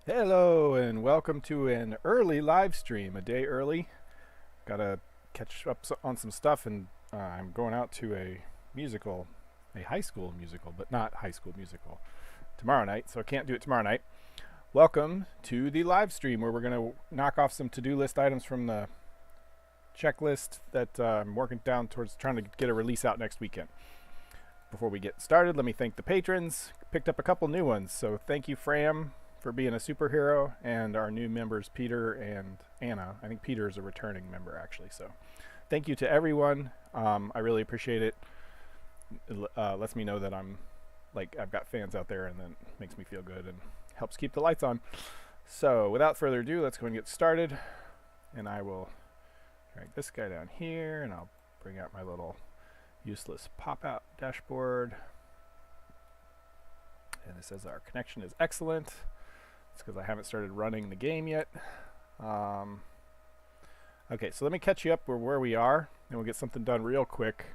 Hello and welcome to an early live stream, a day early. Gotta catch up on some stuff, and I'm going out to a musical, a high school musical, but not high school musical, tomorrow night, so I can't do it tomorrow night. Welcome to the live stream where we're gonna knock off some to-do list items from the checklist that I'm working down towards trying to get a release out next weekend. Before we get started, let me thank the patrons. Picked up a couple new ones, so thank you, Fram, for being a superhero, and our new members Peter and Anna. I think Peter is a returning member actually, so thank you to everyone. I really appreciate it. It lets me know that I've got fans out there, and then makes me feel good and helps keep the lights on. So without further ado, let's go and get started, and I will drag this guy down here, and I'll bring out my little useless pop-out dashboard, and it says our connection is excellent. It's because I haven't started running the game yet. Okay, so let me catch you up where we are, and we'll get something done real quick.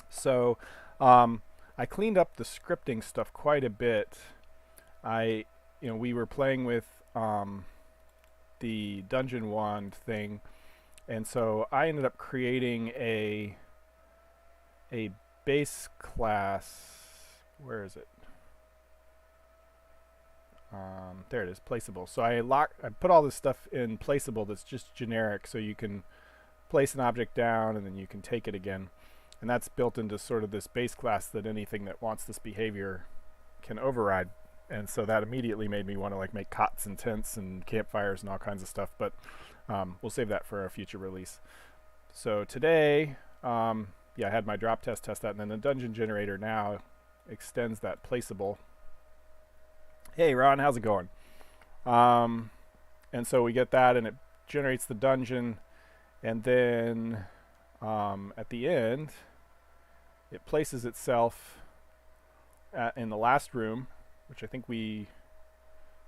So I cleaned up the scripting stuff quite a bit. We were playing with the dungeon wand thing, and so I ended up creating a base class. Where is it? There it is, placeable. So I put all this stuff in placeable that's just generic, so you can place an object down and then you can take it again. And that's built into sort of this base class that anything that wants this behavior can override. And so that immediately made me want to make cots and tents and campfires and all kinds of stuff, but we'll save that for a future release. So today, I had my drop test that, and then the dungeon generator now extends that placeable. Hey Ron, how's it going? And so we get that, and it generates the dungeon, and then at the end it places itself in the last room, which I think we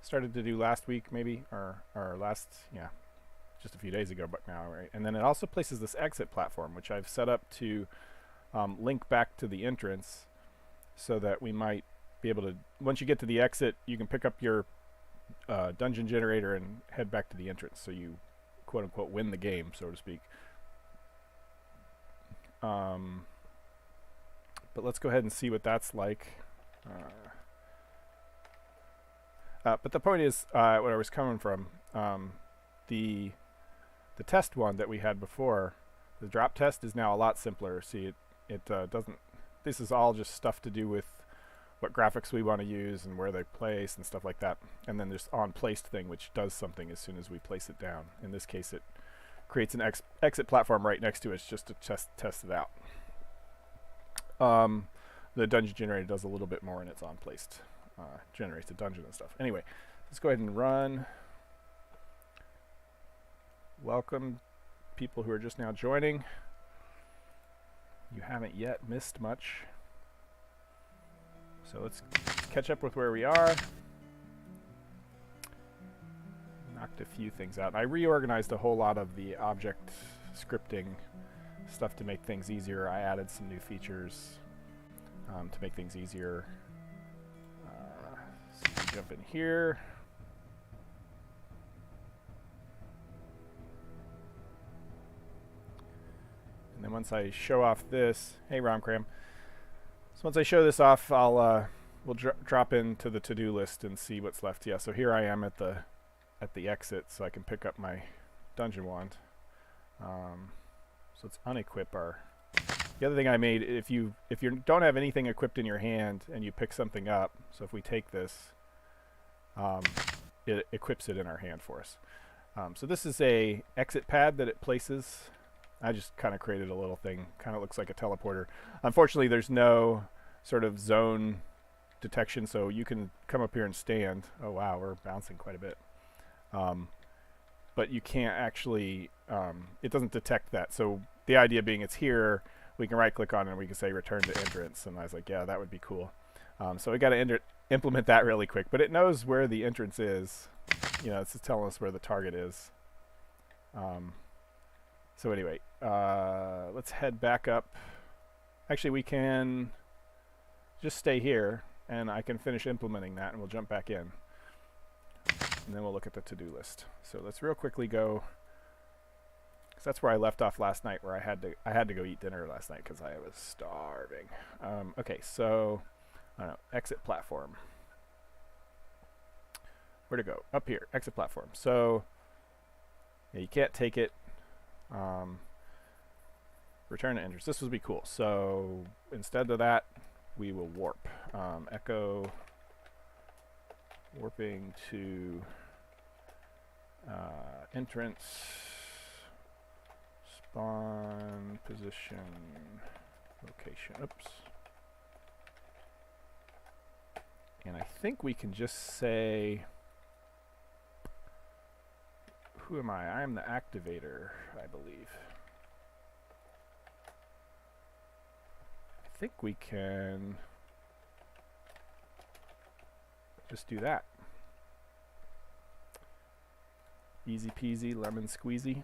started to do last week, maybe, or just a few days ago, but now, right? And then it also places this exit platform, which I've set up to link back to the entrance, so that we might be able to, once you get to the exit, you can pick up your dungeon generator and head back to the entrance, so you quote unquote win the game, so to speak. But let's go ahead and see what that's like. But the point is, what I was coming from, the test one that we had before, the drop test, is now a lot simpler. See, it doesn't. This is all just stuff to do with what graphics we want to use and where they place and stuff like that. And then there's on placed thing, which does something as soon as we place it down. In this case, it creates an exit platform right next to it just to test it out. The dungeon generator does a little bit more, and it's on placed. Generates a dungeon and stuff. Anyway, let's go ahead and run. Welcome people who are just now joining. You haven't yet missed much. So let's catch up with where we are. Knocked a few things out. I reorganized a whole lot of the object scripting stuff to make things easier. I added some new features to make things easier. So we jump in here. And then once I show off this, hey Romcram. So once I show this off, we'll drop into the to-do list and see what's left. Yeah, so here I am at the exit, so I can pick up my dungeon wand. So let's unequip our. The other thing I made, if you don't have anything equipped in your hand and you pick something up, so if we take this, it equips it in our hand for us. So this is a exit pad that it places. I just kind of created a little thing. Kind of looks like a teleporter. Unfortunately, there's no sort of zone detection, so you can come up here and stand. Oh wow, we're bouncing quite a bit. But you can't actually, it doesn't detect that. So the idea being it's here, we can right click on it and we can say return to entrance. And I was like, yeah, that would be cool. So we got to implement that really quick, but it knows where the entrance is. It's just telling us where the target is. So anyway, let's head back up. Actually, we can just stay here, and I can finish implementing that, and we'll jump back in. and then we'll look at the to-do list. So let's real quickly go, because that's where I left off last night, where I had to go eat dinner last night because I was starving. Okay, so I don't know, exit platform. Where to go? Up here, exit platform. So yeah, you can't take it. Return to enters. This would be cool. So instead of that, we will warp. Echo warping to entrance, spawn, position, location. Oops. And I think we can just say, who am I? I'm the activator, I believe. I think we can just do that. Easy peasy, lemon squeezy.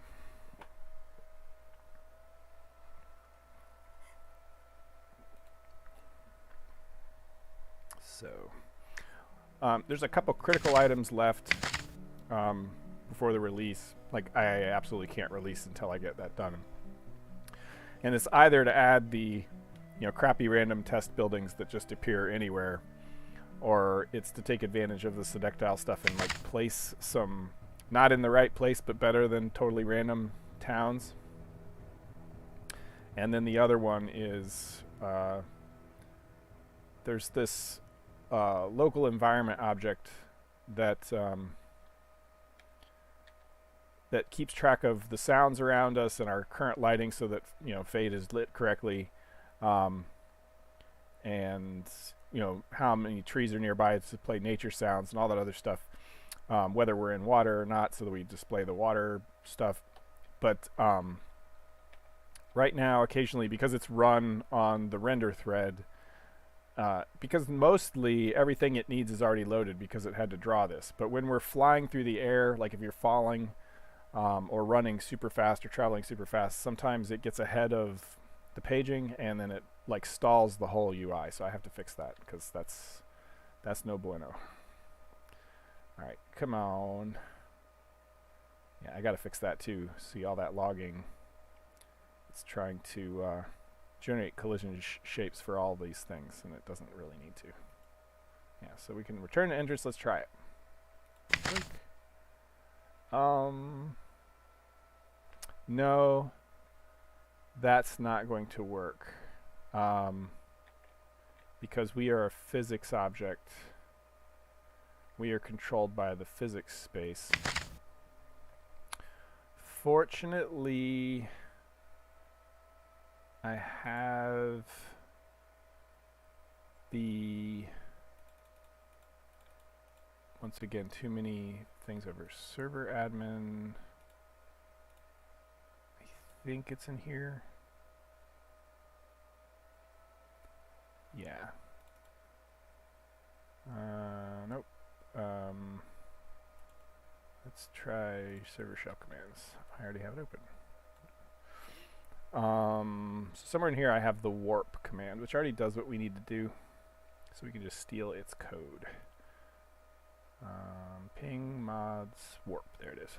So, there's a couple critical items left before the release. Like, I absolutely can't release until I get that done. And it's either to add the, crappy random test buildings that just appear anywhere, or it's to take advantage of the sedactyle stuff and like place some not in the right place but better than totally random towns. And then the other one is there's this local environment object that that keeps track of the sounds around us and our current lighting so that Fade is lit correctly, and how many trees are nearby to play nature sounds and all that other stuff, whether we're in water or not, so that we display the water stuff. But right now, occasionally, because it's run on the render thread, because mostly everything it needs is already loaded because it had to draw this. But when we're flying through the air, like if you're falling or running super fast or traveling super fast, sometimes it gets ahead of the paging and then it like stalls the whole UI. So I have to fix that because that's no bueno. All right, come on. Yeah, I got to fix that too. See all that logging. It's trying to generate collision shapes for all these things, and it doesn't really need to. Yeah, so we can return to entrance. Let's try it. No, that's not going to work because we are a physics object. We are controlled by the physics space. Fortunately, I have the, once again, too many things over. Server admin, I think it's in here. Yeah. Nope. Let's try server shell commands. I already have it open. So somewhere in here I have the warp command, which already does what we need to do. So we can just steal its code. Ping mods warp. There it is.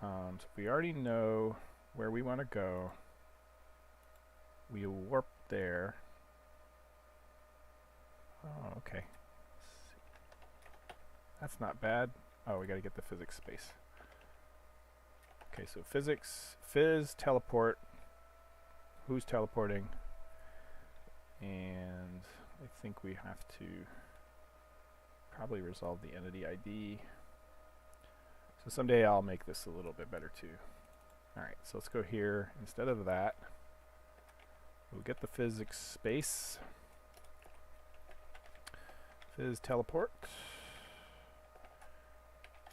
So we already know where we want to go. We'll warp there. Oh, okay. That's not bad. Oh, we got to get the physics space. Okay, so physics, phys, teleport. Who's teleporting? And I think we have to probably resolve the entity ID. So someday I'll make this a little bit better too. Alright, so let's go here. Instead of that, we'll get the physics space. Phys teleport.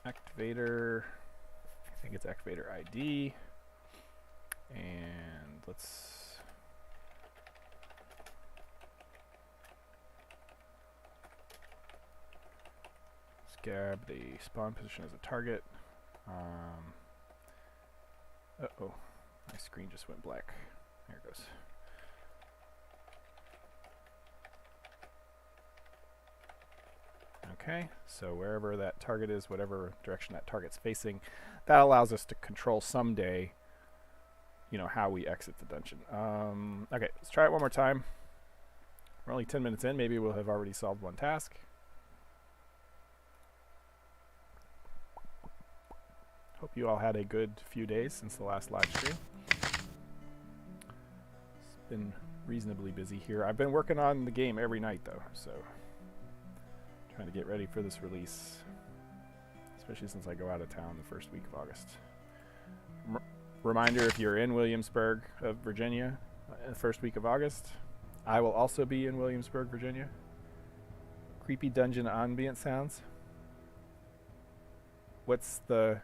Activator. I think it's activator ID. And let's grab the spawn position as a target. Uh-oh. My screen just went black. There it goes. Okay, so wherever that target is, whatever direction that target's facing, that allows us to control someday, you know, how we exit the dungeon. Okay, let's try it one more time. We're only 10 minutes in. Maybe we'll have already solved one task. Hope you all had a good few days since the last live stream. It's been reasonably busy here. I've been working on the game every night though, so trying to get ready for this release, especially since I go out of town the first week of August. Reminder, if you're in Williamsburg, Virginia, the first week of August, I will also be in Williamsburg, Virginia. Creepy dungeon ambient sounds. What's the...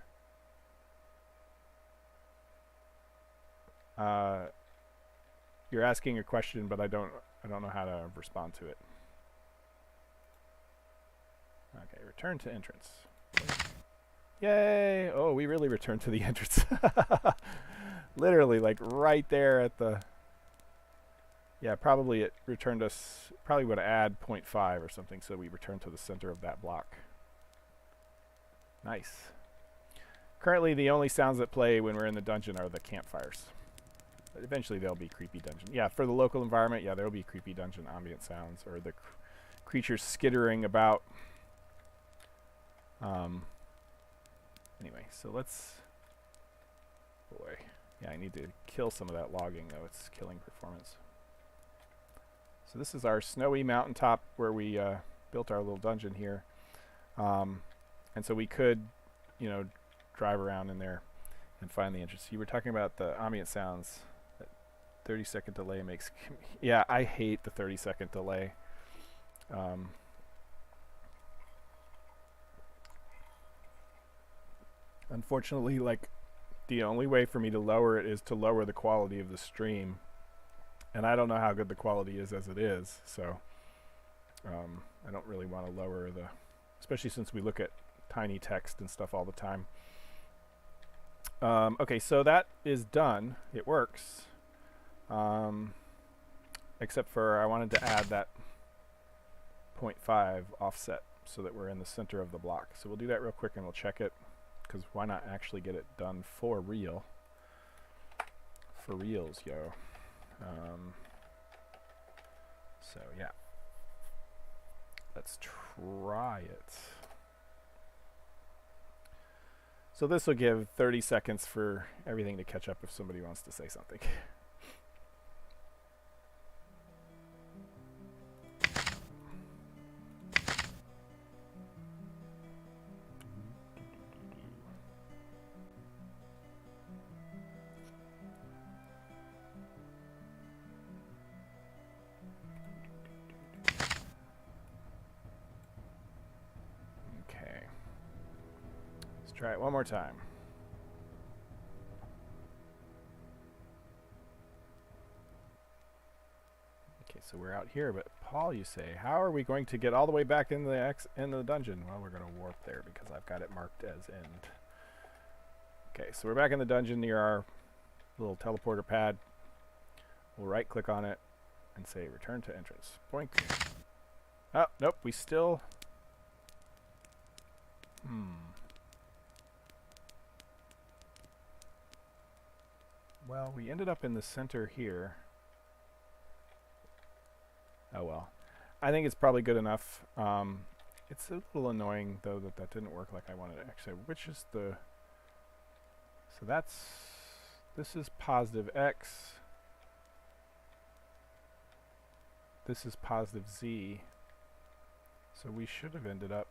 you're asking a question, but I don't know how to respond to it. Okay, return to entrance. Yay! Oh, we really returned to the entrance. Literally, like right there at the... Yeah, probably it returned us... Probably would add 0.5 or something, so we returned to the center of that block. Nice. Currently, the only sounds that play when we're in the dungeon are the campfires. But eventually, there'll be creepy dungeon. Yeah, for the local environment, yeah, there'll be creepy dungeon ambient sounds, or the creatures skittering about. Anyway, so let's... Boy. Yeah, I need to kill some of that logging, though. It's killing performance. So this is our snowy mountaintop where we built our little dungeon here. And so we could, you know, drive around in there and find the entrance. You were talking about the ambient sounds. That 30-second delay makes... Yeah, I hate the 30-second delay. Unfortunately, like, the only way for me to lower it is to lower the quality of the stream. And I don't know how good the quality is as it is, so I don't really want to lower the... Especially since we look at tiny text and stuff all the time. Okay, so that is done. It works. Except for I wanted to add that 0.5 offset so that we're in the center of the block. So we'll do that real quick and we'll check it, because why not actually get it done for real? For reals, yo. So yeah, let's try it. So this will give 30 seconds for everything to catch up if somebody wants to say something. Try it one more time. Okay, so we're out here, but Paul, you say, how are we going to get all the way back into the dungeon? Well, we're going to warp there because I've got it marked as end. Okay, so we're back in the dungeon near our little teleporter pad. We'll right-click on it and say return to entrance. Boink. Oh, nope, we still... Well, we ended up in the center here. Oh well. I think it's probably good enough. It's a little annoying, though, that that didn't work like I wanted it. Actually, which is the... So that's... This is positive X. This is positive Z. So we should have ended up...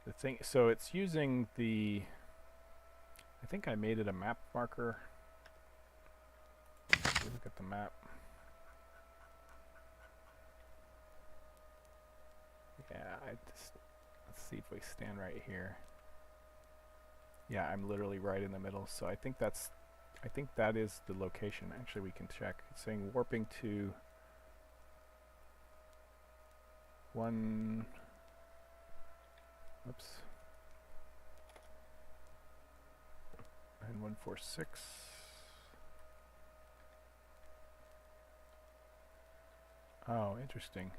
The thing, so it's using the... I think I made it a map marker. Look at the map. Yeah, let's see if we stand right here. Yeah, I'm literally right in the middle, so I think that is the location. Actually, we can check. It's saying warping to 1... Oops. 9146. Oh, interesting.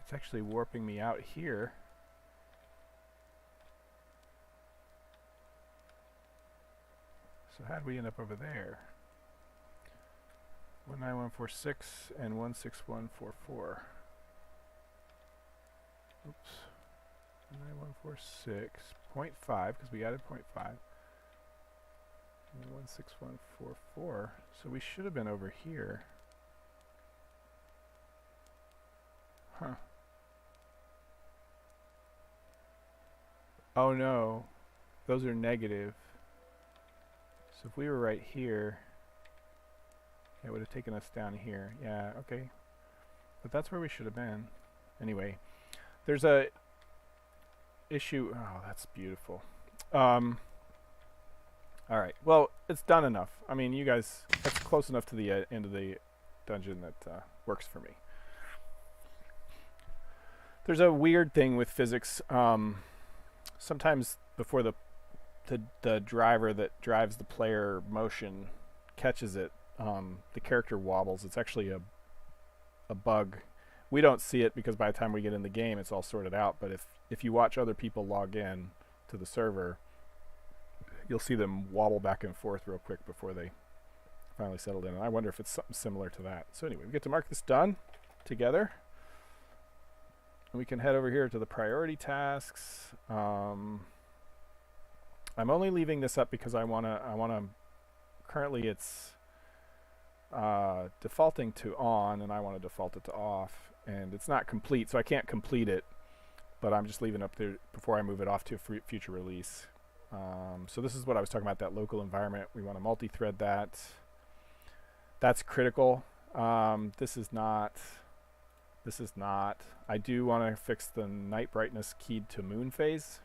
It's actually warping me out here. So how did we end up over there? 19146 and 16144. Oops. 19146, 0.5, because we added 0.5. And 16144. So we should have been over here. Huh. Oh no. Those are negative. So if we were right here, it would have taken us down here. Yeah, okay. But that's where we should have been. Anyway, there's a issue. Oh, that's beautiful. All right. Well, it's done enough. I mean, you guys, that's close enough to the end of the dungeon that works for me. There's a weird thing with physics. Sometimes before the driver that drives the player motion catches it, the character wobbles. It's actually a bug. We don't see it because by the time we get in the game, it's all sorted out. But if you watch other people log in to the server, you'll see them wobble back and forth real quick before they finally settled in. And I wonder if it's something similar to that. So anyway, we get to mark this done together. And we can head over here to the priority tasks. I'm only leaving this up because I wanna currently it's defaulting to on, and I want to default it to off, and it's not complete, so I can't complete it, but I'm just leaving it up there before I move it off to a future release. So this is what I was talking about, that local environment. We want to multi-thread that. That's critical. This is not. I do want to fix the night brightness keyed to moon phase,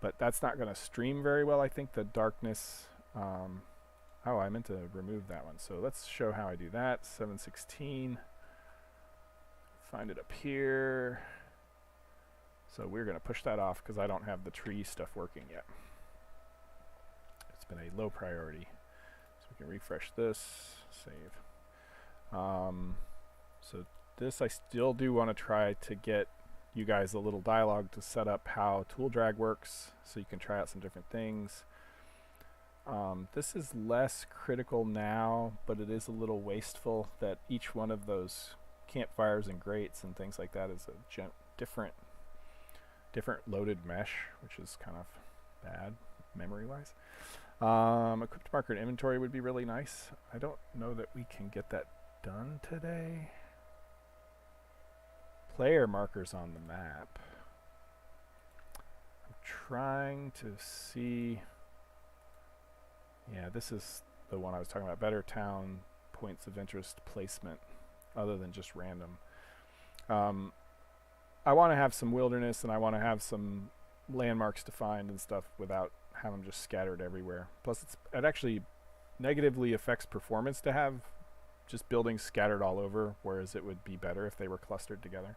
but that's not going to stream very well. I think the darkness. Oh, I meant to remove that one. So let's show how I do that. 716. Find it up here. So we're going to push that off because I don't have the tree stuff working yet. It's been a low priority. So we can refresh this, save. So this I still do want to try to get you guys a little dialogue to set up how tool drag works so you can try out some different things. This is less critical now, but it is a little wasteful that each one of those campfires and grates and things like that is a different loaded mesh, which is kind of bad memory-wise. Equipped marker and inventory would be really nice. I don't know that we can get that done today. Player markers on the map. I'm trying to see. Yeah, this is the one I was talking about. Better town points of interest placement other than just random. I want to have some wilderness and I want to have some landmarks to find and stuff without having them just scattered everywhere. Plus, it actually negatively affects performance to have just buildings scattered all over, whereas it would be better if they were clustered together.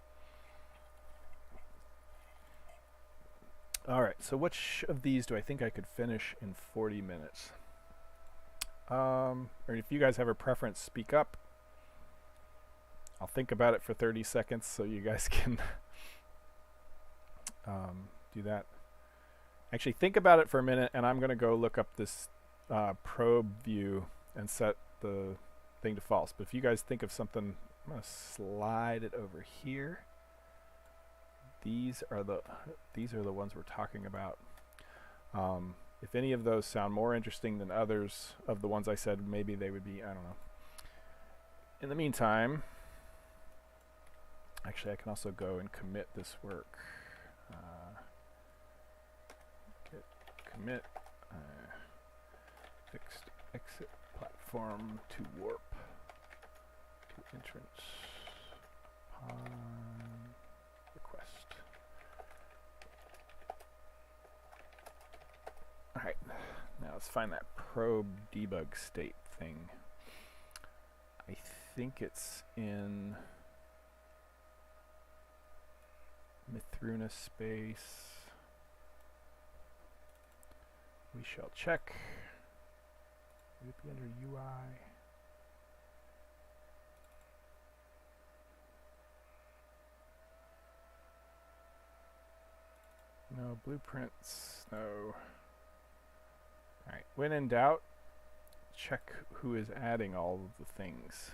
Alright, so which of these do I think I could finish in 40 minutes? Or if you guys have a preference, speak up. I'll think about it for 30 seconds so you guys can do that. Actually, think about it for a minute, and I'm going to go look up this probe view and set the thing to false. But if you guys think of something, I'm going to slide it over here. These are the ones we're talking about. If any of those sound more interesting than others of the ones I said, maybe they would be, I don't know. In the meantime, actually I can also go and commit this work. Git commit fixed exit platform to warp to entrance upon request. Alright, now let's find that probe debug state thing. I think it's in Mythruna space. We shall check. Would it be under UI? No, blueprints, no. Alright, when in doubt, check who is adding all of the things.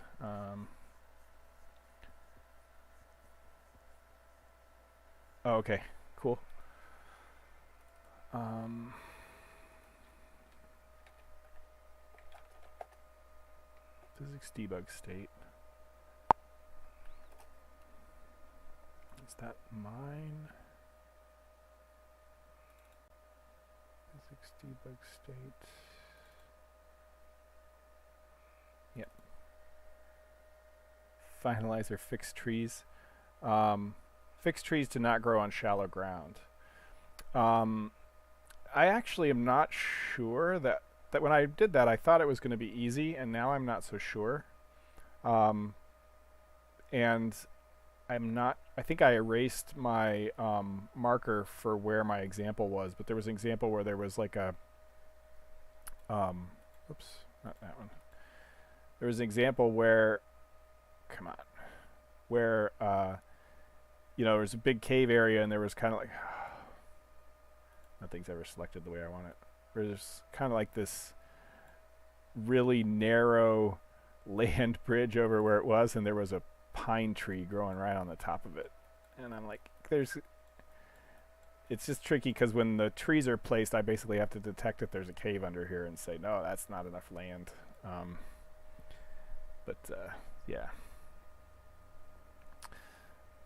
Oh, okay, cool. Physics debug state. Is that mine? Physics debug state. Yep. Finalizer fixed trees. Fixed trees to not grow on shallow ground. I actually am not sure that when I did that, I thought it was going to be easy, and now I'm not so sure. And I'm not, I think I erased my marker for where my example was, but there was an example where there was like a, oops, not that one. There was an example where, come on, where, you know, there was a big cave area and there was kind of like, nothing's ever selected the way I want it. There's kind of like this really narrow land bridge over where it was, and there was a pine tree growing right on the top of it. And I'm like, it's just tricky because when the trees are placed, I basically have to detect if there's a cave under here and say, no, that's not enough land. Yeah.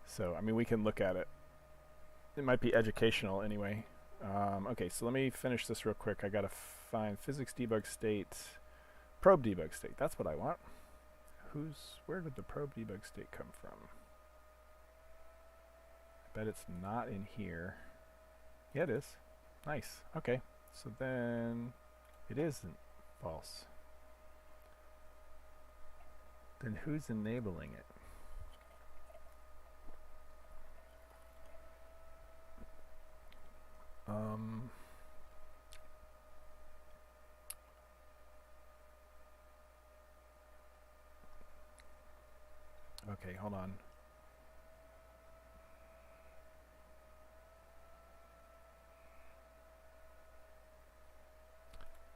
So, I mean, we can look at it. It might be educational anyway. Okay, so let me finish this real quick. I gotta find physics debug state, probe debug state. That's what I want. Where did the probe debug state come from? I bet it's not in here. Yeah, it is. Nice. Okay, so then it isn't false. Then who's enabling it? Okay, hold on.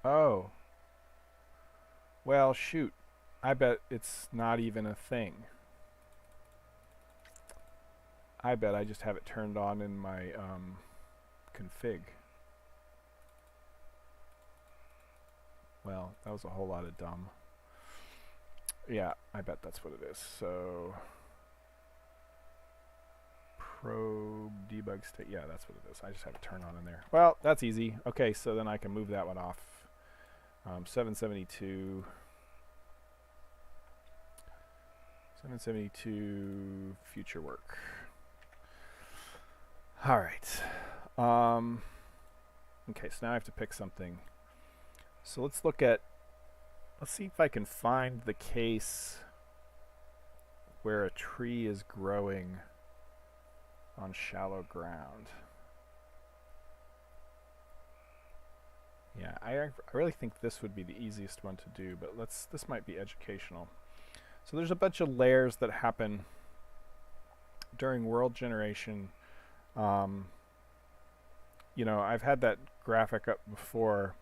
Oh. Well, shoot. I bet it's not even a thing. I bet I just have it turned on in my config. Well, that was a whole lot of dumb. Yeah, I bet that's what it is. So, probe debug state. Yeah, that's what it is. I just have it turned on in there. Well, that's easy. Okay, so then I can move that one off. 772. 772 future work. All right. Okay, so now I have to pick something. So let's see if I can find the case where a tree is growing on shallow ground. Yeah, I really think this would be the easiest one to do, but this might be educational. So there's a bunch of layers that happen during world generation. You know, I've had that graphic up before,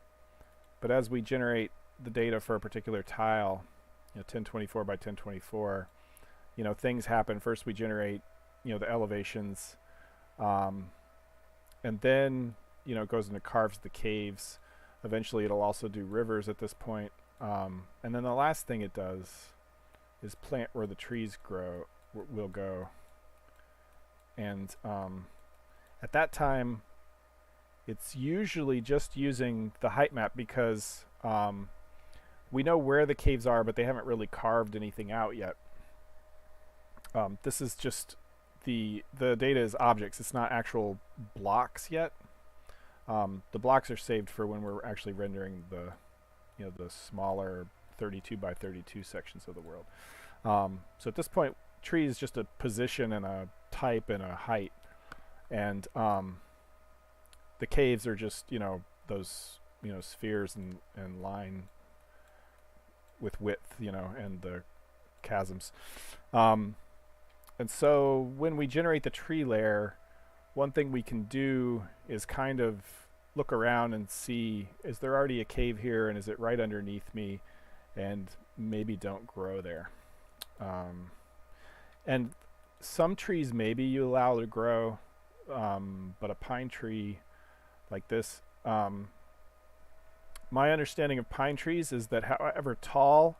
but as we generate the data for a particular tile, you know, 1024 by 1024, you know, things happen. First we generate, you know, the elevations, and then, you know, it goes into carves the caves. Eventually it'll also do rivers at this point. And then the last thing it does is plant where the trees will go. And at that time, it's usually just using the height map because we know where the caves are, but they haven't really carved anything out yet. This is just the data is objects. It's not actual blocks yet. The blocks are saved for when we're actually rendering the, you know, the smaller 32 by 32 sections of the world. So at this point, tree is just a position and a type and a height, and the caves are just, you know, those, you know, spheres and line with width, you know, and the chasms. Um, and so when we generate the tree layer, one thing we can do is kind of look around and see, is there already a cave here, and is it right underneath me, and maybe don't grow there. And some trees maybe you allow to grow, but a pine tree like this, my understanding of pine trees is that however tall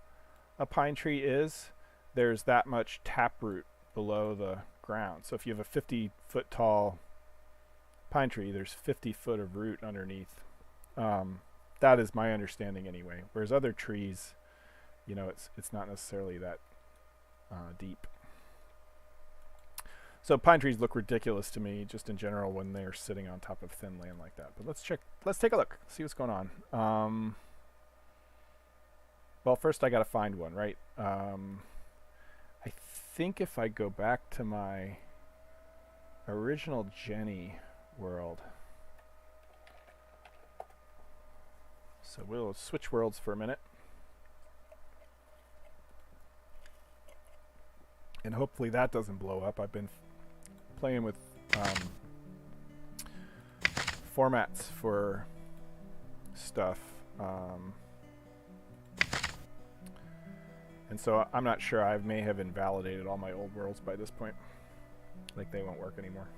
a pine tree is, there's that much taproot below the ground. So if you have a 50-foot tall pine tree, there's 50 foot of root underneath. That is my understanding anyway. Whereas other trees, you know, it's not necessarily that deep. So pine trees look ridiculous to me just in general when they're sitting on top of thin land like that. But let's take a look, see what's going on. Well, first I gotta find one, right? I think if I go back to my original Jenny world, so we'll switch worlds for a minute. And hopefully that doesn't blow up. I've been playing with formats for stuff, and so I'm not sure. I may have invalidated all my old worlds by this point, like they won't work anymore.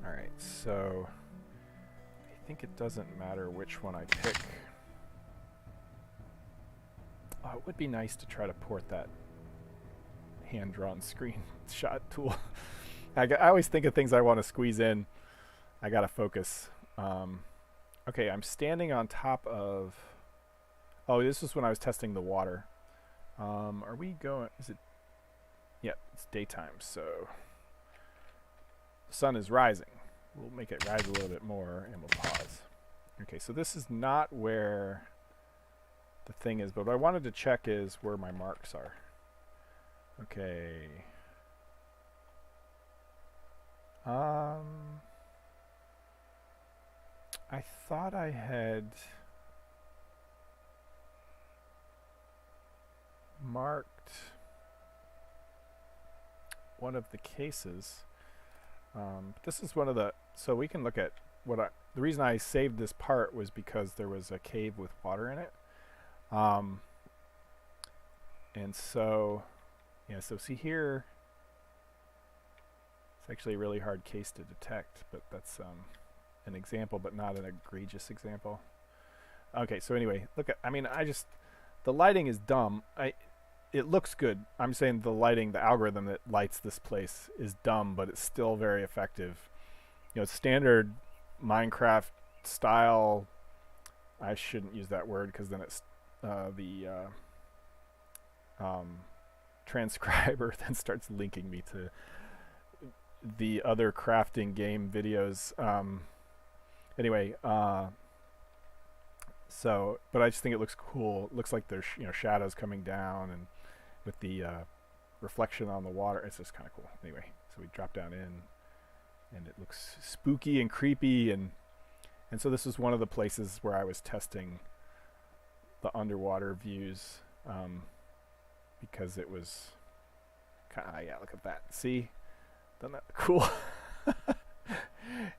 Alright, so I think it doesn't matter which one I pick. It would be nice to try to port that hand-drawn screenshot tool. I always think of things I want to squeeze in. I gotta focus. Okay, I'm standing on top of... Oh, this was when I was testing the water. Are we going... Is it... Yeah, it's daytime, so... The sun is rising. We'll make it rise a little bit more, and we'll pause. Okay, so this is not where the thing is, but what I wanted to check is where my marks are. Okay. I thought I had marked one of the cases. This is one of the, so we can look at what the reason I saved this part was because there was a cave with water in it. And so, yeah, so see here, it's actually a really hard case to detect, but that's an example, but not an egregious example. Okay, so anyway, look at, I mean, the lighting is dumb. It looks good. I'm saying the lighting, the algorithm that lights this place is dumb, but it's still very effective. You know, standard Minecraft style, I shouldn't use that word because then it's the transcriber then starts linking me to the other crafting game videos. Anyway, so, but I just think it looks cool. It looks like there's shadows coming down, and with the reflection on the water, it's just kind of cool. Anyway, so we drop down in, and it looks spooky and creepy, and so this is one of the places where I was testing the underwater views, because it was kind of, yeah, look at that. See? Isn't that cool?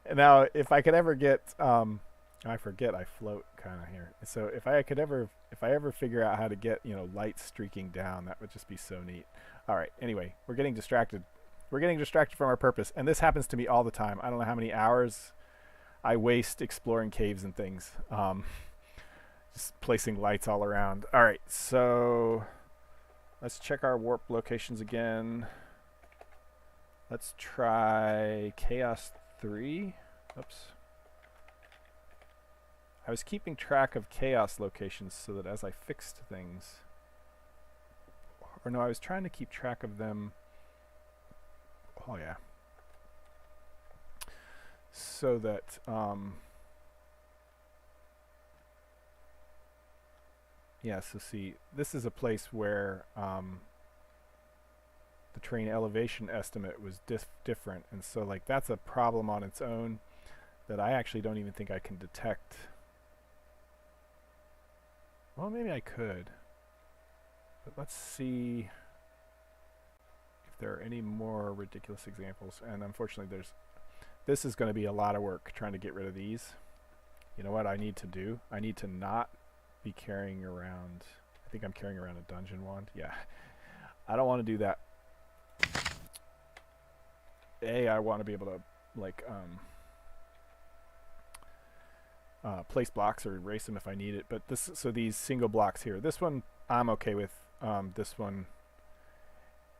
And now, if I could ever get, I forget I float kind of here. So if I ever figure out how to get, light streaking down, that would just be so neat. All right. Anyway, we're getting distracted. We're getting distracted from our purpose, and this happens to me all the time. I don't know how many hours I waste exploring caves and things. Just placing lights all around. All right. So let's check our warp locations again. Let's try Chaos 3. Oops. I was keeping track of chaos locations so that as I fixed things, or no, I was trying to keep track of them. Oh yeah. So that, yeah, so see, this is a place where the terrain elevation estimate was different, and so like that's a problem on its own. that I actually don't even think I can detect. Well, maybe I could. But let's see if there are any more ridiculous examples. And unfortunately, this is going to be a lot of work trying to get rid of these. You know what I need to do? I need to not be carrying around... I think I'm carrying around a dungeon wand. Yeah. I don't want to do that. I want to be able to, like, place blocks or erase them if I need it. But so these single blocks here. This one I'm okay with. This one,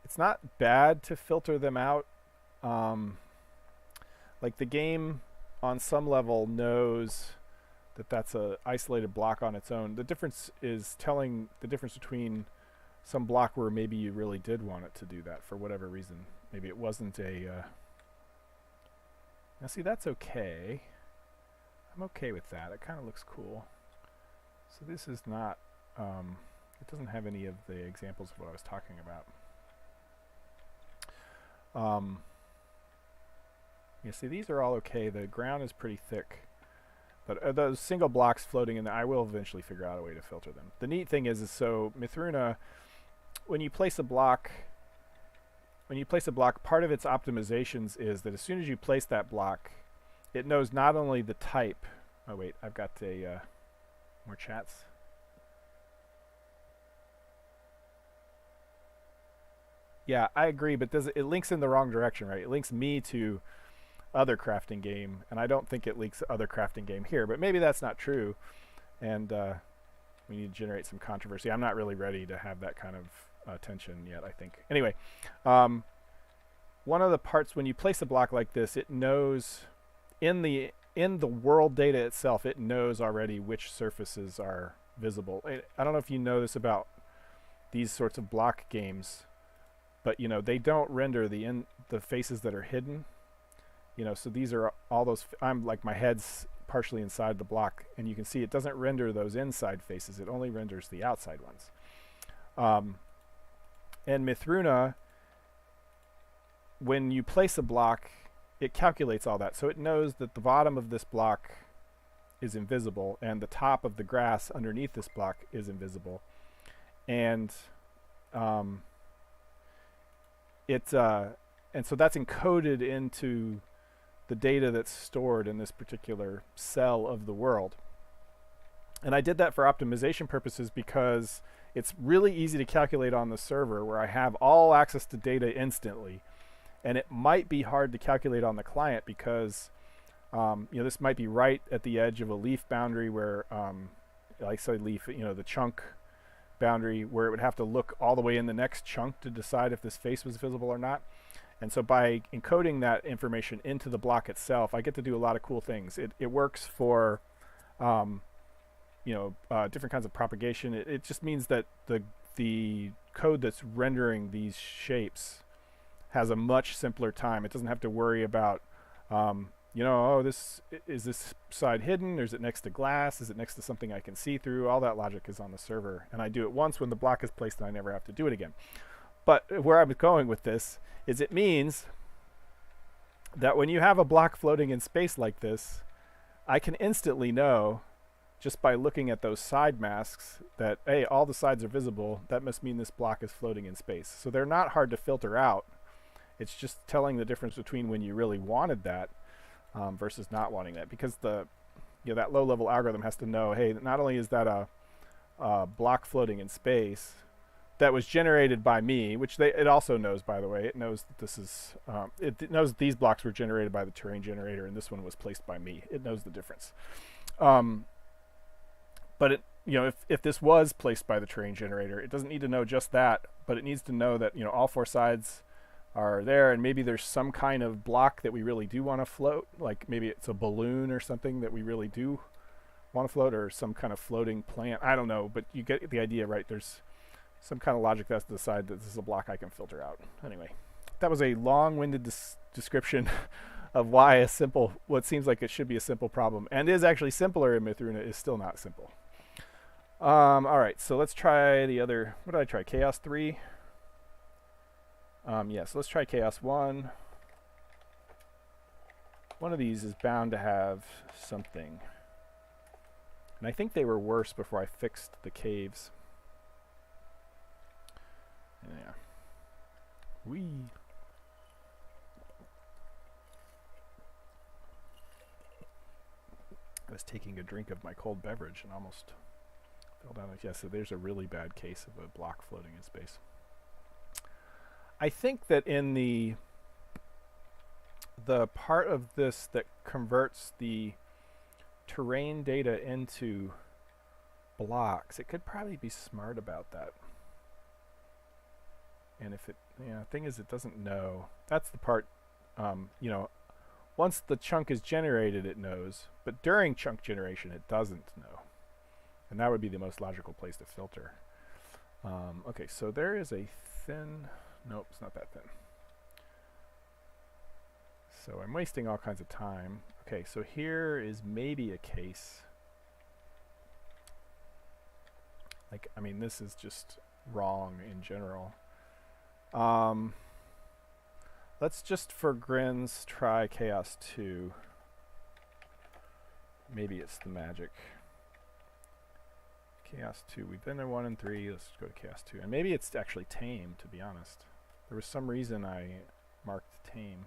it's not bad to filter them out. Like the game on some level knows that that's a isolated block on its own. The difference is telling the difference between some block where maybe you really did want it to do that for whatever reason. Maybe it wasn't a... Now see, that's okay. I'm okay with that. It kind of looks cool. So this is not... it doesn't have any of the examples of what I was talking about. You see, these are all okay. The ground is pretty thick. But those single blocks floating in there, I will eventually figure out a way to filter them. The neat thing is so Mythruna, when you place a block, part of its optimizations is that as soon as you place that block, it knows not only the type. Oh wait, I've got more chats. Yeah, I agree, but it links in the wrong direction, right? It links me to other crafting game, and I don't think it links other crafting game here, but maybe that's not true, and we need to generate some controversy. I'm not really ready to have that kind of tension yet, I think. Anyway, one of the parts when you place a block like this, it knows in the world data itself, it knows already which surfaces are visible. I don't know if you know this about these sorts of block games, but you know they don't render the faces that are hidden. You know, so these are all those. I'm like my head's partially inside the block, and you can see it doesn't render those inside faces. It only renders the outside ones. And Mythruna, when you place a block, it calculates all that. So it knows that the bottom of this block is invisible, and the top of the grass underneath this block is invisible, and and so that's encoded into the data that's stored in this particular cell of the world. And I did that for optimization purposes because it's really easy to calculate on the server where I have all access to data instantly. And it might be hard to calculate on the client because this might be right at the edge of a leaf boundary where, like say leaf, the chunk boundary where it would have to look all the way in the next chunk to decide if this face was visible or not. And so by encoding that information into the block itself, I get to do a lot of cool things. It works for, different kinds of propagation. It just means that the code that's rendering these shapes has a much simpler time. It doesn't have to worry about, is this side hidden, or is it next to glass? Is it next to something I can see through? All that logic is on the server. And I do it once when the block is placed and I never have to do it again. But where I'm going with this is it means that when you have a block floating in space like this, I can instantly know just by looking at those side masks that, hey, all the sides are visible. That must mean this block is floating in space. So they're not hard to filter out. It's just telling the difference between when you really wanted that versus not wanting that, because that low-level algorithm has to know, hey, not only is that a block floating in space that was generated by me, which it also knows, by the way. It knows that this is it knows that these blocks were generated by the terrain generator and this one was placed by me. It knows the difference. But if this was placed by the terrain generator, it doesn't need to know just that, but it needs to know that all four sides are there, and maybe there's some kind of block that we really do want to float, like maybe it's a balloon or something that we really do want to float, or some kind of floating plant. I don't know, but you get the idea, right? There's some kind of logic that has to decide that this is a block I can filter out. Anyway, that was a long-winded description of why what seems like it should be a simple problem, and is actually simpler in Mythruna, is still not simple. All right, so let's try the other. What did I try? Chaos 3? So let's try Chaos 1. One of these is bound to have something. And I think they were worse before I fixed the caves. Yeah. Whee! I was taking a drink of my cold beverage and almost fell down. Yeah, so there's a really bad case of a block floating in space. I think that in the part of this that converts the terrain data into blocks, it could probably be smart about that. And if it, thing is, it doesn't know. That's the part, once the chunk is generated, it knows. But during chunk generation, it doesn't know. And that would be the most logical place to filter. Okay, so there is a thin... Nope, it's not that thin. So I'm wasting all kinds of time. Okay, so here is maybe a case. Like, I mean, this is just wrong in general. Let's just, for grins, try Chaos 2. Maybe it's the magic. Chaos 2. We've been to 1 and 3. Let's go to Chaos 2. And maybe it's actually tame, to be honest. There was some reason I marked tame.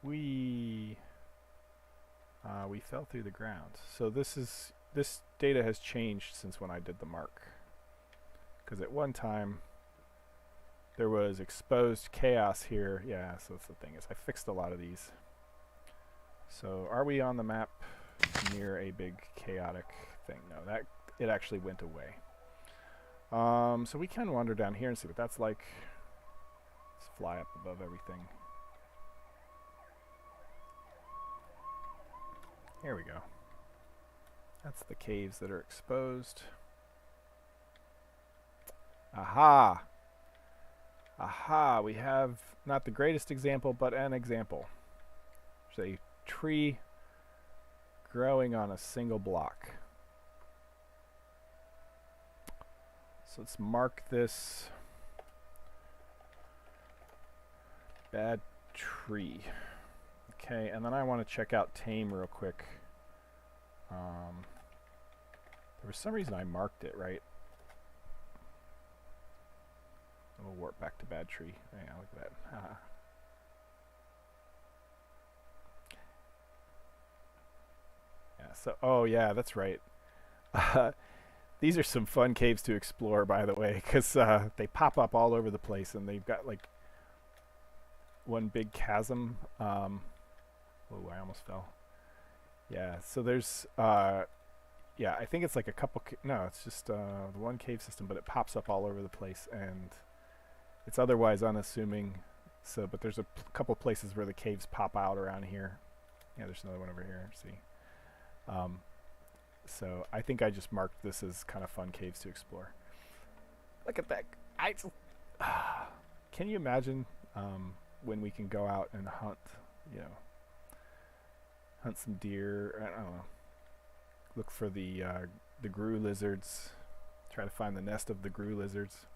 We fell through the ground. So this data has changed since when I did the mark. Because at one time there was exposed chaos here. Yeah, so that's the thing, is I fixed a lot of these. So are we on the map near a big chaotic thing? No, that it actually went away. So we can wander down here and see what that's like. Let's fly up above everything. Here we go. That's the caves that are exposed. Aha! Aha! We have not the greatest example, but an example. There's a tree growing on a single block. So let's mark this bad tree. Okay, and then I want to check out tame real quick. There was some reason I marked it, right? We'll warp back to bad tree. Yeah, look at that. Yeah, so, oh yeah, that's right. These are some fun caves to explore, by the way, because they pop up all over the place, and they've got like one big chasm. Whoa, I almost fell. Yeah, so there's, yeah, I think it's like a couple, no, it's just the one cave system, but it pops up all over the place, and it's otherwise unassuming. So, but there's a couple places where the caves pop out around here. Yeah, there's another one over here, see. So I think I just marked this as kind of fun caves to explore. Look at that. Can you imagine when we can go out and hunt, hunt some deer, I don't know, look for the grue lizards, try to find the nest of the grue lizards.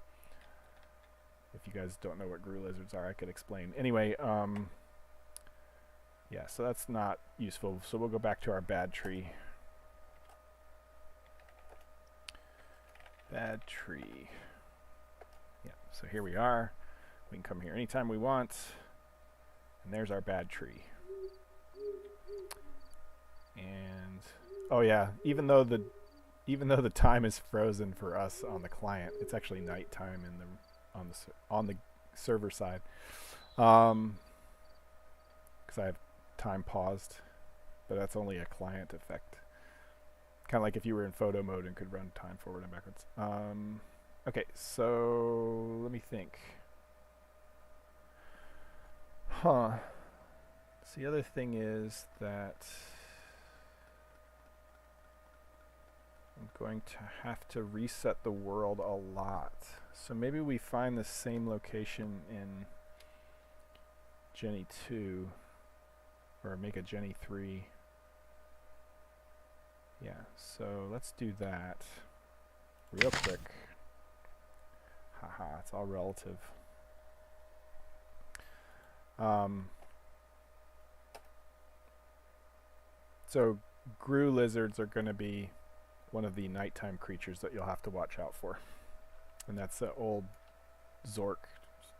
If you guys don't know what grue lizards are, I could explain. Anyway, yeah, so that's not useful. So we'll go back to our bad tree. Bad tree. Yeah, so here we are. We can come here anytime we want. And there's our bad tree. And oh yeah, even though the time is frozen for us on the client, it's actually nighttime in the on the server side. Because I have time paused, but that's only a client effect. Kind of like if you were in photo mode and could run time forward and backwards. Okay, so let me think. So the other thing is that I'm going to have to reset the world a lot. So maybe we find the same location in Jenny 2, or make a Jenny 3. Yeah, so let's do that real quick. Haha, it's all relative. So grue lizards are going to be one of the nighttime creatures that you'll have to watch out for. And that's the old Zork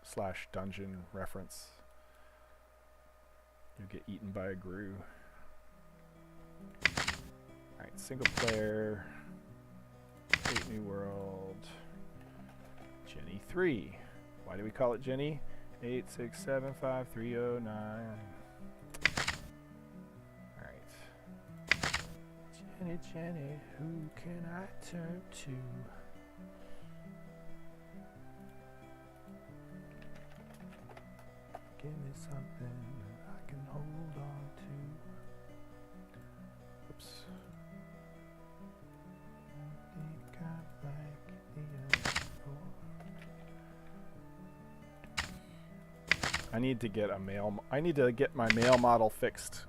/ dungeon reference. You'll get eaten by a grue. Alright, single player. Create new world. Jenny 3. Why do we call it Jenny? 8675309. Alright. Jenny, Jenny, who can I turn to? Give me something I can hold on to. Oops. Think I like the other before. I need to get a male. I need to get my male model fixed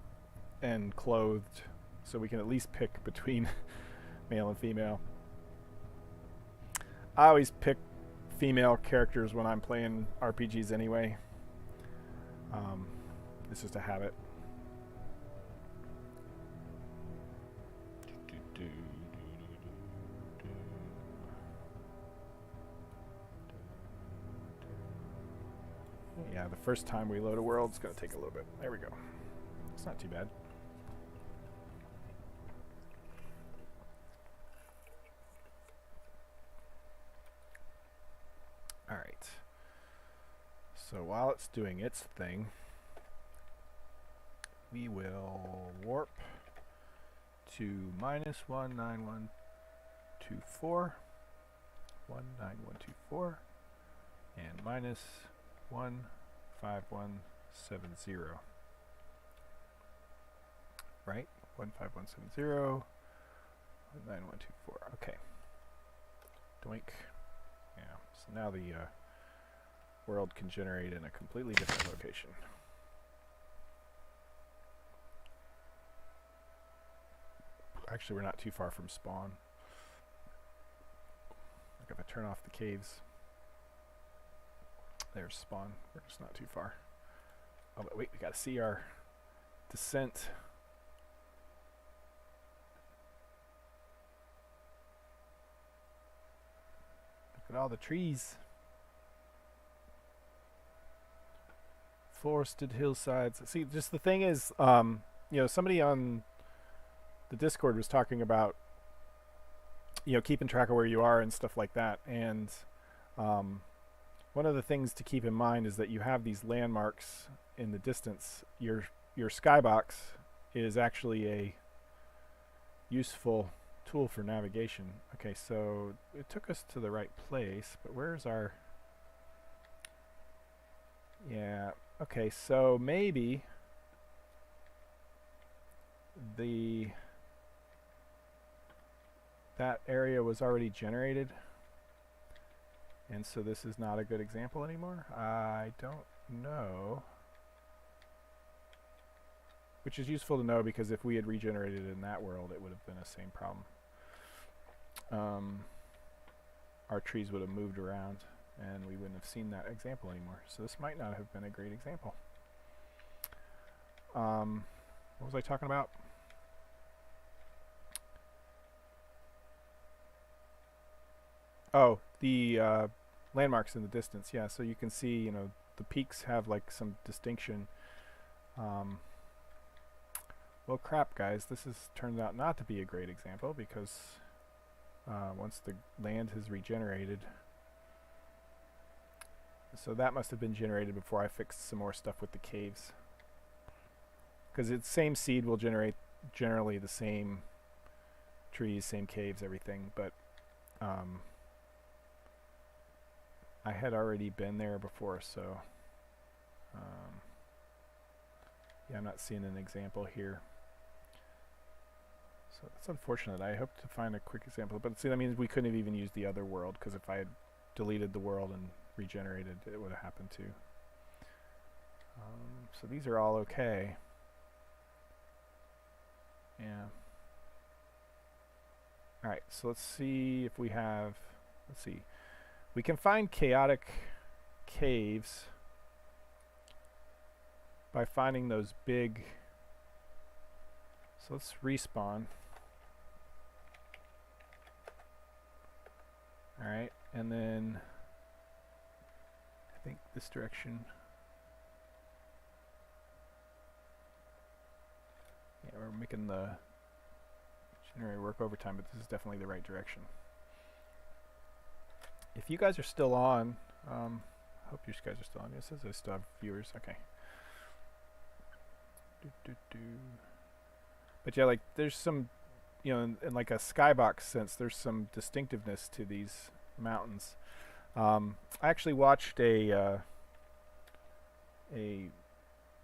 and clothed, so we can at least pick between male and female. I always pick female characters when I'm playing RPGs anyway. It's just a habit. Yeah, the first time we load a world, it's going to take a little bit. There we go. It's not too bad. All right. So while it's doing its thing, we will warp to -19124, 19124, and -15170. Right? 15170, 19124. Okay. Doink. Yeah. So now the world can generate in a completely different location. Actually, we're not too far from spawn. Like if I turn off the caves, there's spawn. We're just not too far. Oh, but wait, we gotta see our descent. Look at all the trees. Forested hillsides. See, just the thing is, you know, somebody on the Discord was talking about, you know, keeping track of where you are and stuff like that. And one of the things to keep in mind is that you have these landmarks in the distance. Your skybox is actually a useful tool for navigation. Okay, so it took us to the right place, but where's our... Yeah, okay, so maybe that area was already generated, and so this is not a good example anymore. I don't know. Which is useful to know, because if we had regenerated in that world, it would have been the same problem. Our trees would have moved around, and we wouldn't have seen that example anymore. So this might not have been a great example. What was I talking about? Oh, the landmarks in the distance. Yeah, so you can see, you know, the peaks have like some distinction. Well, crap, guys. This turns out not to be a great example, because once the land has regenerated, so that must have been generated before I fixed some more stuff with the caves. Because the same seed will generate generally the same trees, same caves, everything, but I had already been there before, so yeah, I'm not seeing an example here. So that's unfortunate. I hope to find a quick example, but see, that means we couldn't have even used the other world, because if I had deleted the world and regenerated, it would have happened too. So these are all okay. Yeah. Alright, so let's see if we have, let's see. We can find chaotic caves by finding those big So let's respawn. Alright, and then I think this direction. Yeah, we're making the generator work overtime, but this is definitely the right direction. If you guys are still on, hope you guys are still on. It says I still have viewers. Okay. But yeah, like there's some, you know, in like a skybox sense, there's some distinctiveness to these mountains. I actually watched a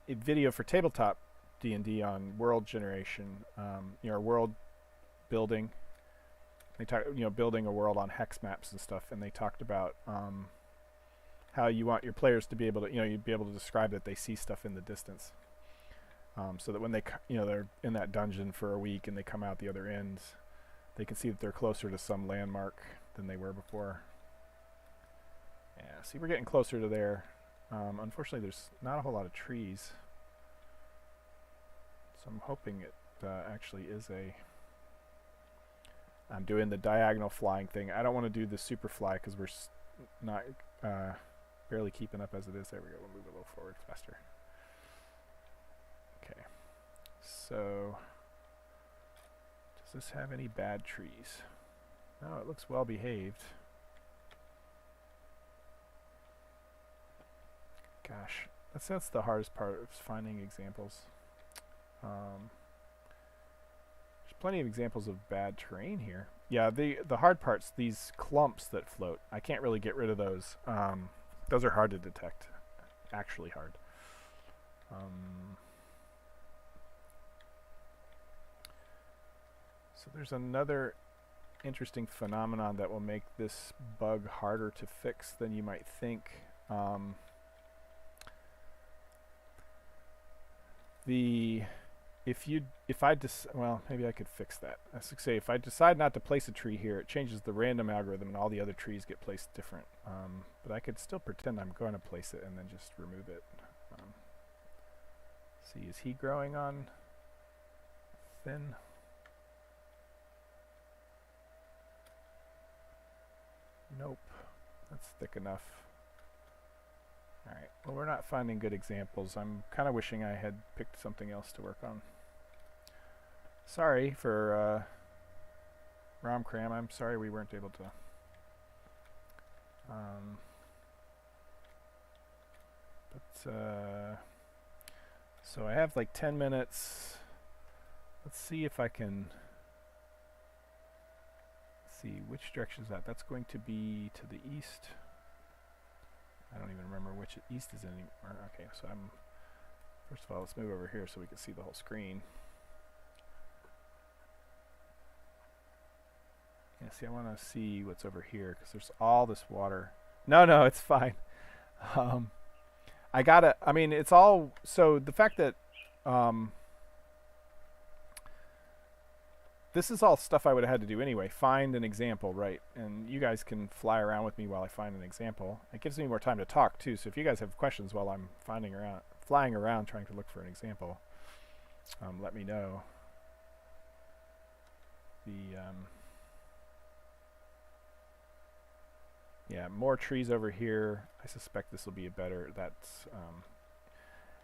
video for tabletop D&D on world generation, you know, world building. They talk, you know, building a world on hex maps and stuff, and they talked about how you want your players to be able to, you know, you'd be able to describe that they see stuff in the distance, so that when they, you know, they're in that dungeon for a week and they come out the other end, they can see that they're closer to some landmark than they were before. Yeah, see, we're getting closer to there. Unfortunately, there's not a whole lot of trees, so I'm hoping it actually is a... I'm doing the diagonal flying thing. I don't want to do the super fly because we're not barely keeping up as it is. There we go. We'll move a little forward faster. Okay. So, does this have any bad trees? No, it looks well behaved. Gosh, that's the hardest part of finding examples. There's plenty of examples of bad terrain here. Yeah, the hard part's these clumps that float. I can't really get rid of those. Those are hard to detect. Actually hard. So there's another interesting phenomenon that will make this bug harder to fix than you might think. Well, maybe I could fix that. I should say, if I decide not to place a tree here, it changes the random algorithm and all the other trees get placed different. But I could still pretend I'm going to place it and then just remove it. See, is he growing on thin? Nope, that's thick enough. Alright, well, we're not finding good examples. I'm kind of wishing I had picked something else to work on. Sorry for Romcram. I'm sorry we weren't able to. So I have like 10 minutes. Let's see if I can see which direction is that. That's going to be to the east. I don't even remember which east is anymore. Okay, so first of all, let's move over here so we can see the whole screen. Yeah, see, I want to see what's over here because there's all this water. No, it's fine. I mean, it's all, so the fact that, this is all stuff I would have had to do anyway. Find an example, right? And you guys can fly around with me while I find an example. It gives me more time to talk too. So if you guys have questions while I'm flying around trying to look for an example, let me know. Yeah, more trees over here. I suspect this will be a better.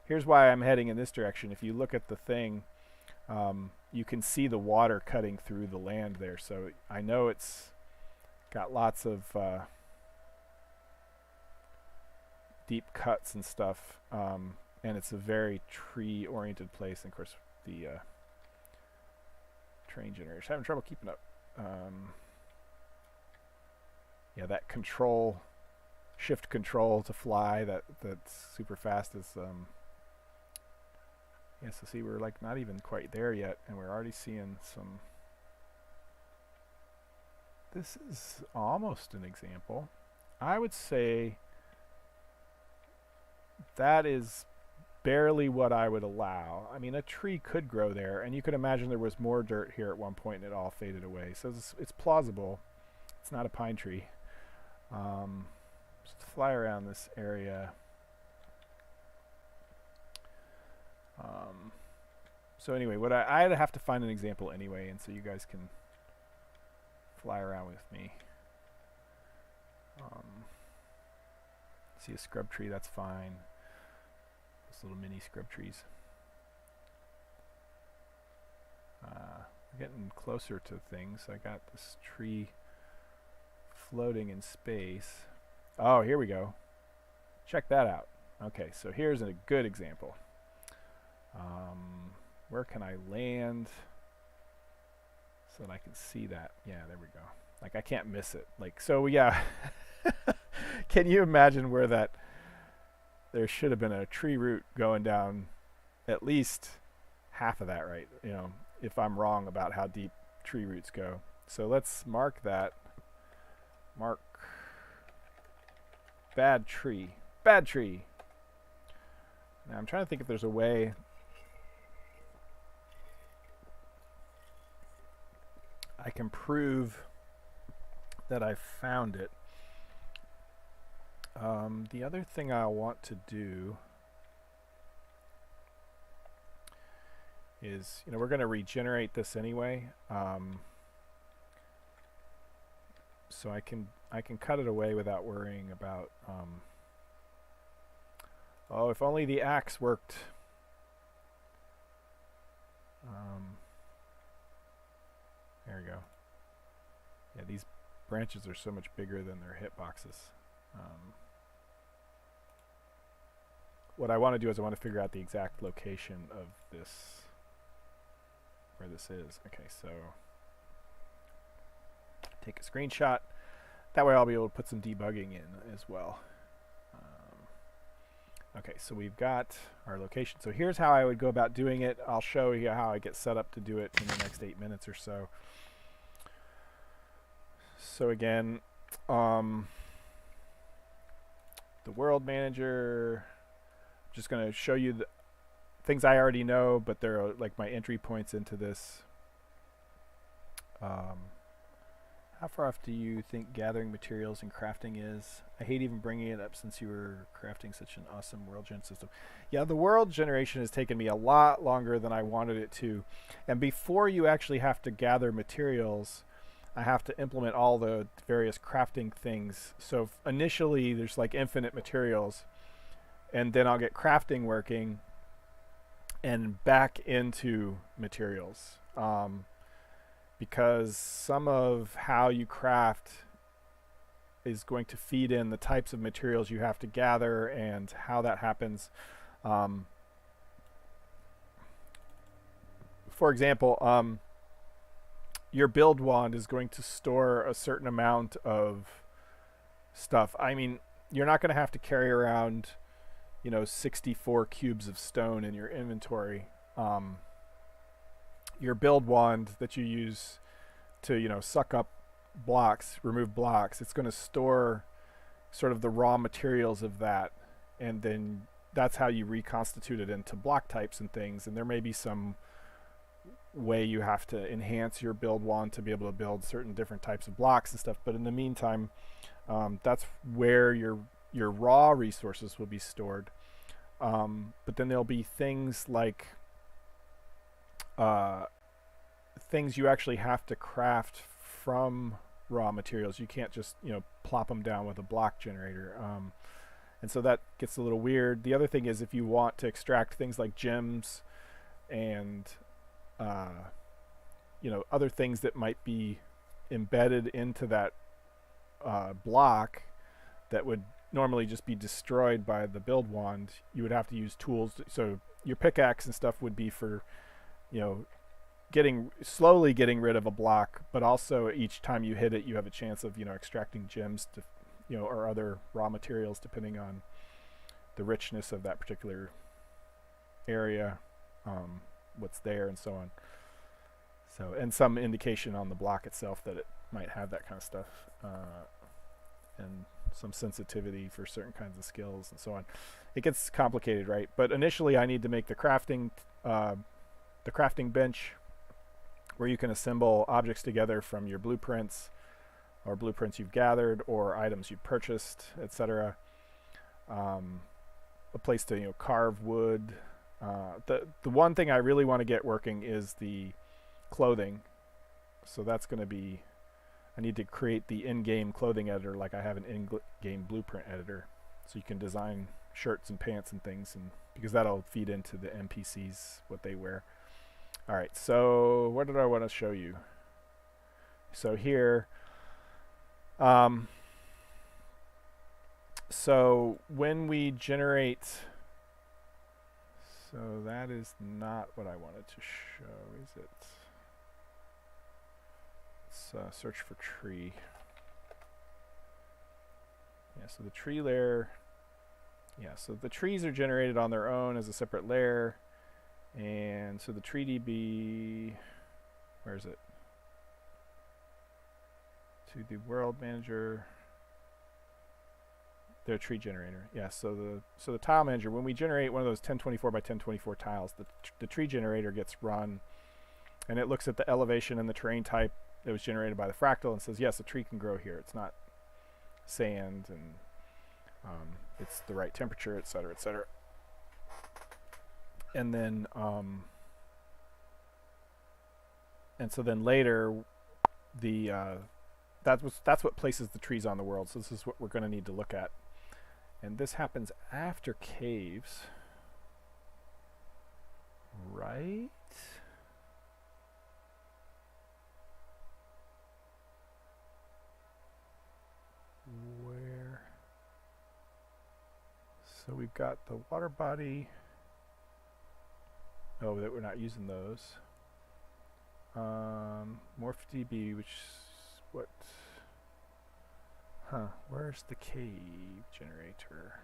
Here's why I'm heading in this direction. If you look at the thing, you can see the water cutting through the land there. So I know it's got lots of deep cuts and stuff, and it's a very tree-oriented place. And of course, the train generator's having trouble keeping up. Yeah, that shift control to fly, that's super fast is. Yeah, so see, we're like not even quite there yet, and we're already seeing some. This is almost an example. I would say that is barely what I would allow. I mean, a tree could grow there, and you could imagine there was more dirt here at one point and it all faded away. So it's plausible. It's not a pine tree. Just fly around this area. So anyway, what I'd have to find an example anyway, and so you guys can fly around with me. See a scrub tree, that's fine. Those little mini scrub trees. We're getting closer to things. I got this tree floating in space. Oh, here we go. Check that out. Okay, so here's a good example. Where can I land so that I can see that? Yeah, there we go. Like, I can't miss it. Like, so yeah. Can you imagine where that there should have been a tree root going down at least half of that, right? You know, if I'm wrong about how deep tree roots go. So let's mark that. Mark bad tree. Bad tree. Now I'm trying to think if there's a way I can prove that I found it. The other thing I want to do is, you know, we're going to regenerate this anyway, so I can cut it away without worrying about. Oh, if only the axe worked. There we go. Yeah, these branches are so much bigger than their hitboxes. What I want to do is I want to figure out the exact location of this, where this is. Okay, so take a screenshot. That way I'll be able to put some debugging in as well. Okay, so we've got our location. So here's how I would go about doing it. I'll show you how I get set up to do it in the next 8 minutes or so. So again, the world manager, just going to show you the things I already know, but they're like my entry points into this. How far off do you think gathering materials and crafting is? I hate even bringing it up since you were crafting such an awesome world gen system. Yeah, the world generation has taken me a lot longer than I wanted it to. And before you actually have to gather materials, I have to implement all the various crafting things. So initially there's like infinite materials, and then I'll get crafting working and back into materials. Because some of how you craft is going to feed in the types of materials you have to gather and how that happens. For example, your build wand is going to store a certain amount of stuff. I mean, you're not going to have to carry around, you know, 64 cubes of stone in your inventory. Your build wand that you use to, you know, suck up blocks, remove blocks, it's going to store sort of the raw materials of that, and then that's how you reconstitute it into block types and things. And there may be some way you have to enhance your build wand to be able to build certain different types of blocks and stuff, but in the meantime, that's where your raw resources will be stored. But then there'll be things like things you actually have to craft from raw materials. You can't just, you know, plop them down with a block generator. And so that gets a little weird. The other thing is, if you want to extract things like gems and you know, other things that might be embedded into that block that would normally just be destroyed by the build wand, you would have to use tools. So your pickaxe and stuff would be for, you know, slowly getting rid of a block, but also each time you hit it, you have a chance of, you know, extracting gems to, you know, or other raw materials depending on the richness of that particular area, what's there, and so on. So, and some indication on the block itself that it might have that kind of stuff, and some sensitivity for certain kinds of skills and so on. It gets complicated, right? But initially I need to make the crafting bench where you can assemble objects together from your blueprints or blueprints you've gathered or items you've purchased, etc. A place to, you know, carve wood, The one thing I really want to get working is the clothing. So that's going to be, I need to create the in-game clothing editor like I have an in-game blueprint editor. So you can design shirts and pants and things, and because that'll feed into the NPCs, what they wear. All right, so what did I want to show you? So here, so when we generate, so that is not what I wanted to show, is it? Let's search for tree. Yeah, so the tree layer, yeah, so the trees are generated on their own as a separate layer. And so the tree DB, where is it? To the world manager, their tree generator. Yeah, so the tile manager, when we generate one of those 1024 by 1024 tiles, the tree generator gets run, and it looks at the elevation and the terrain type that was generated by the fractal and says, yes, a tree can grow here. It's not sand, and it's the right temperature, et cetera, et cetera. And then, and so then later, the that's what places the trees on the world. So this is what we're going to need to look at. And this happens after caves, right? Where? So we've got the water body. Oh, that we're not using those. Morph DB, which what? Huh? Where's the cave generator?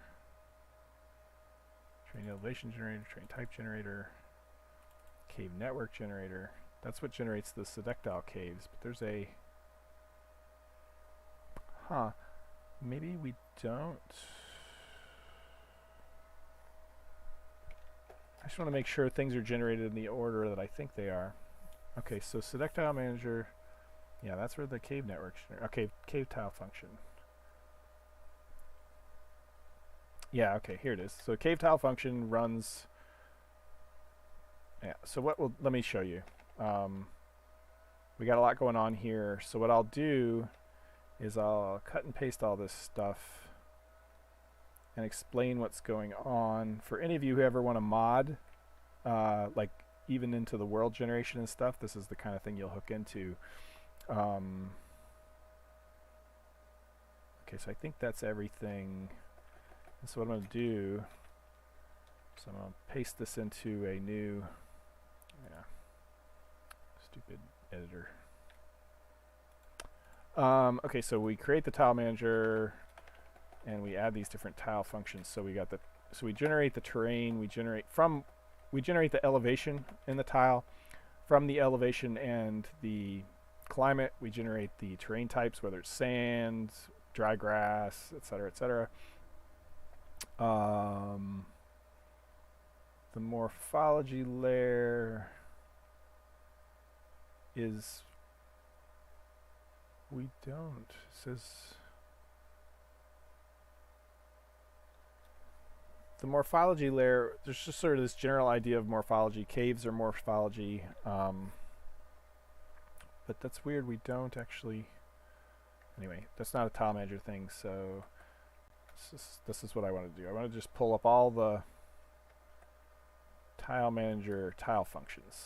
Train elevation generator, train type generator, cave network generator. That's what generates the sedactyl caves. But there's a. Huh? Maybe we don't. I just want to make sure things are generated in the order that I think they are. Okay, so sedactyl manager, yeah, that's where the cave network, okay, cave tile function. Yeah, okay, here it is. So cave tile function runs, yeah, so let me show you. We got a lot going on here. So what I'll do is I'll cut and paste all this stuff and explain what's going on. For any of you who ever want to mod, like even into the world generation and stuff, this is the kind of thing you'll hook into. Okay, so I think that's everything. And so what I'm going to do, so I'm going to paste this into a new, yeah, stupid editor. Okay, so we create the tile manager and we add these different tile functions. So we got the, so we generate the terrain, we generate the elevation in the tile. From the elevation and the climate, we generate the terrain types, whether it's sand, dry grass, etc., etc. The morphology layer is, we don't, it says, the morphology layer, there's just sort of this general idea of morphology. Caves are morphology, but that's weird, we don't actually, anyway, that's not a tile manager thing, so this is what I want to do. I want to just pull up all the tile manager tile functions.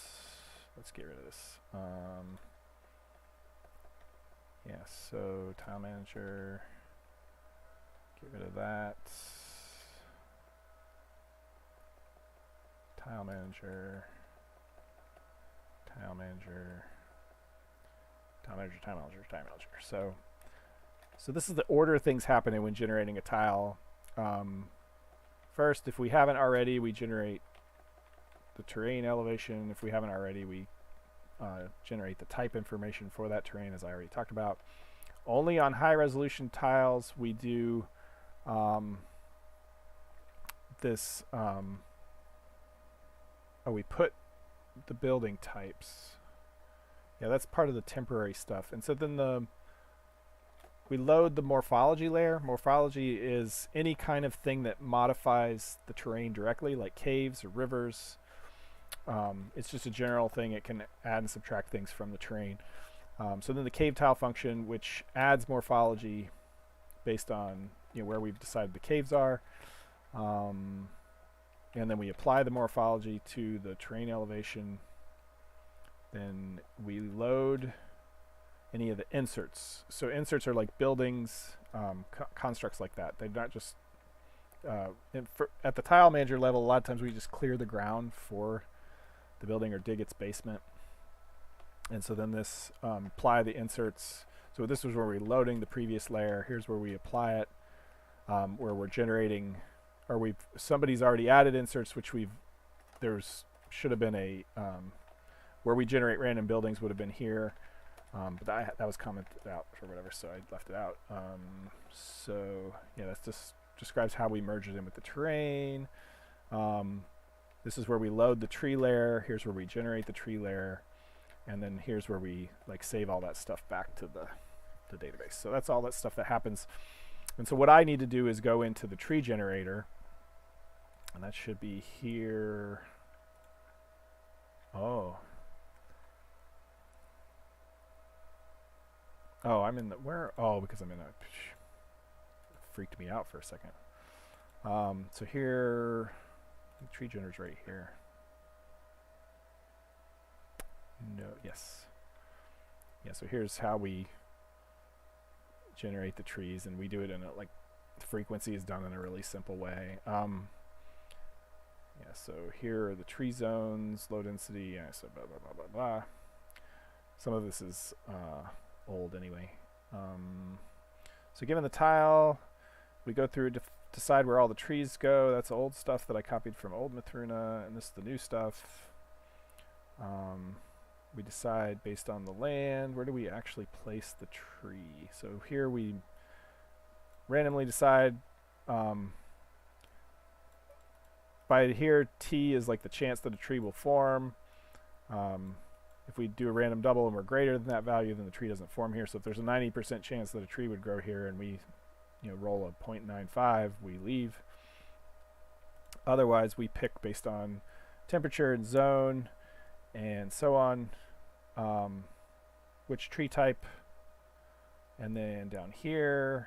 Let's get rid of this. Yeah, so tile manager, get rid of that. Tile manager, tile manager, tile manager, tile manager, tile manager. So this is the order of things happening when generating a tile. First, if we haven't already, we generate the terrain elevation. If we haven't already, we generate the type information for that terrain, as I already talked about. Only on high resolution tiles we do this. We put the building types. Yeah, that's part of the temporary stuff. And so then we load the morphology layer. Morphology is any kind of thing that modifies the terrain directly, like caves or rivers. It's just a general thing. It can add and subtract things from the terrain. So then the cave tile function, which adds morphology based on where we've decided the caves are, and then we apply the morphology to the terrain elevation. Then we load any of the inserts. So inserts are like buildings, constructs like that. They're not just at the tile manager level. A lot of times we just clear the ground for the building or dig its basement. And so then this apply the inserts. So this was where we're loading the previous layer. Here's where we apply it, where we're generating, or somebody's already added inserts, which should have been a where we generate random buildings would have been here, but that was commented out or whatever, so I left it out. So yeah, that just describes how we merge it in with the terrain. This is where we load the tree layer. Here's where we generate the tree layer. And then here's where we save all that stuff back to the database. So that's all that stuff that happens. And so what I need to do is go into the tree generator. And that should be here. Oh, I'm in where? Oh, because I'm in freaked me out for a second. So here, the tree generator's right here. No, yes. Yeah, so here's how we generate the trees, and we do it in the frequency is done in a really simple way. Yeah, so here are the tree zones, low density, so blah, blah, blah, blah, blah. Some of this is old anyway. So given the tile, we go through to decide where all the trees go. That's old stuff that I copied from old Mythruna, and this is the new stuff. We decide based on the land, where do we actually place the tree? So here we randomly decide, by here T is like the chance that a tree will form. If we do a random double and we're greater than that value, then the tree doesn't form here. So if there's a 90% chance that a tree would grow here and we roll a 0.95, we leave. Otherwise we pick based on temperature and zone and so on, which tree type, and then down here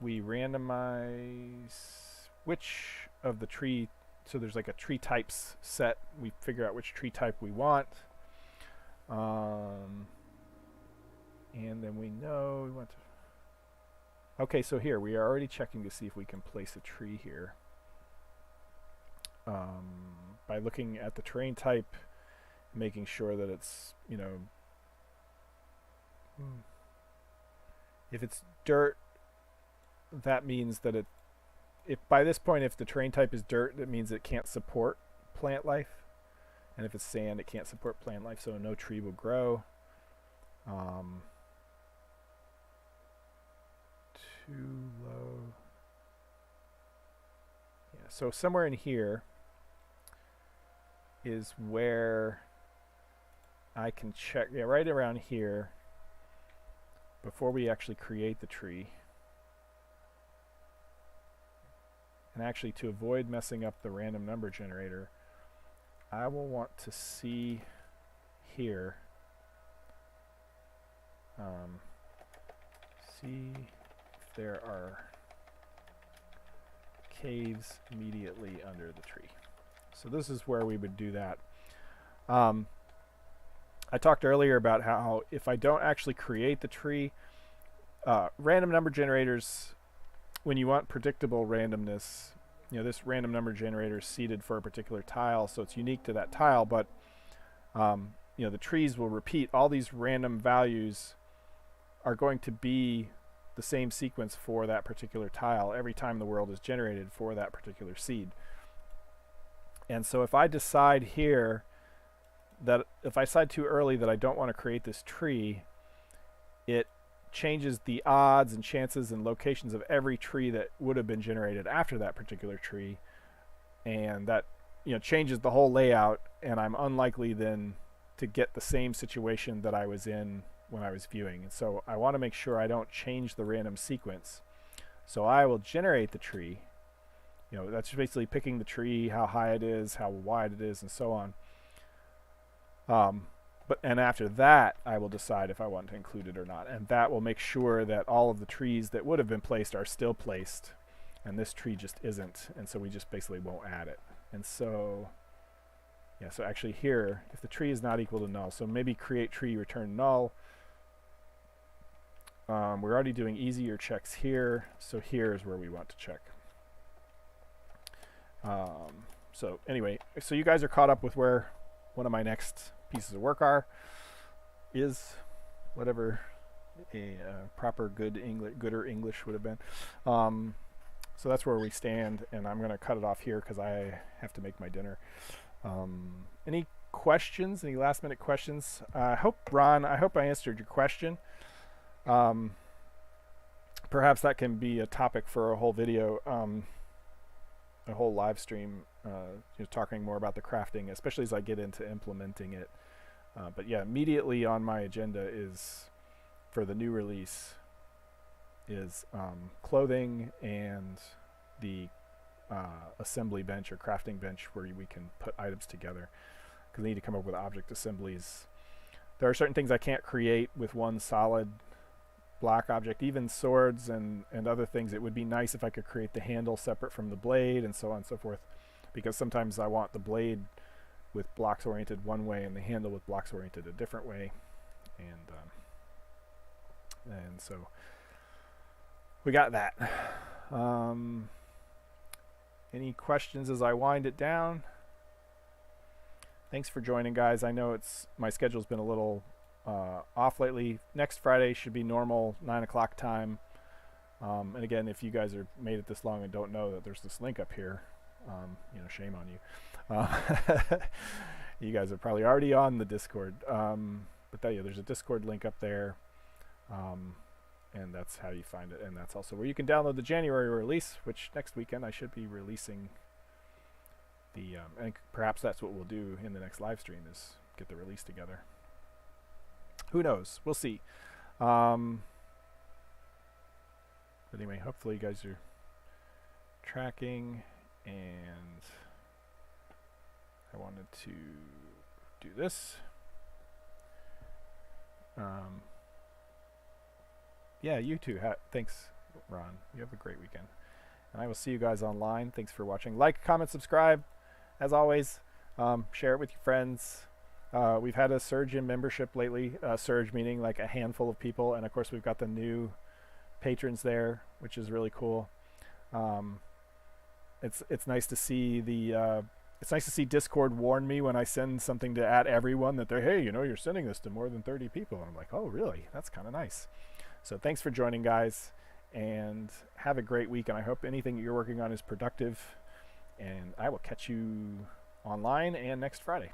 we randomize which of the tree, so there's like a tree types set, we figure out which tree type we want, and then we know we want to, okay, so here we are already checking to see if we can place a tree here. By looking at the terrain type, making sure that it's, if it's dirt, that means that if by this point, if the terrain type is dirt, that means it can't support plant life. And if it's sand, it can't support plant life, so no tree will grow. Too low. Yeah, so somewhere in here is where I can check, yeah, right around here, before we actually create the tree. And actually, to avoid messing up the random number generator, I will want to see here, see if there are caves immediately under the tree. So this is where we would do that. I talked earlier about how if I don't actually create the tree, random number generators, when you want predictable randomness, this random number generator is seeded for a particular tile, so it's unique to that tile, but the trees will repeat. All these random values are going to be the same sequence for that particular tile every time the world is generated for that particular seed. And so if I decide here that if I decide too early that I don't want to create this tree, it changes the odds and chances and locations of every tree that would have been generated after that particular tree, and that changes the whole layout, and I'm unlikely then to get the same situation that I was in when I was viewing. And so I want to make sure I don't change the random sequence. So I will generate the tree. That's basically picking the tree, how high it is, how wide it is, and so on. And after that, I will decide if I want to include it or not. And that will make sure that all of the trees that would have been placed are still placed, and this tree just isn't. And so we just basically won't add it. And so, yeah, so actually here, if the tree is not equal to null, so maybe create tree, return null. We're already doing easier checks here, so here is where we want to check. So anyway, so you guys are caught up with where one of my next pieces of work is whatever a proper gooder English would have been. So that's where we stand, and I'm going to cut it off here because I have to make my dinner. Any questions? Any last minute questions? Ron, I hope I answered your question. Perhaps that can be a topic for a whole video, a whole live stream, talking more about the crafting, especially as I get into implementing it. But yeah, immediately on my agenda is, for the new release, is clothing and the assembly bench or crafting bench where we can put items together, because I need to come up with object assemblies. There are certain things I can't create with one solid block object, even swords and other things. It would be nice if I could create the handle separate from the blade and so on and so forth, because sometimes I want the blade with blocks oriented one way and the handle with blocks oriented a different way, and so we got that. Any questions as I wind it down? Thanks for joining, guys. I know my schedule's been a little off lately. Next Friday should be normal 9 o'clock time. And again, if you guys are made it this long and don't know that there's this link up here, shame on you. You guys are probably already on the Discord. But there's a Discord link up there. And that's how you find it. And that's also where you can download the January release, which next weekend I should be releasing the, and perhaps that's what we'll do in the next live stream, is get the release together. Who knows? We'll see. But anyway, hopefully you guys are tracking, and I wanted to do this. Yeah, you too. Thanks, Ron. You have a great weekend. And I will see you guys online. Thanks for watching. Like, comment, subscribe. As always, share it with your friends. We've had a surge in membership lately. Surge meaning like a handful of people. And of course, we've got the new patrons there, which is really cool. It's nice to see it's nice to see Discord warn me when I send something to everyone that hey, you're sending this to more than 30 people. And I'm like, oh, really? That's kind of nice. So thanks for joining, guys, and have a great week. And I hope anything you're working on is productive. And I will catch you online and next Friday.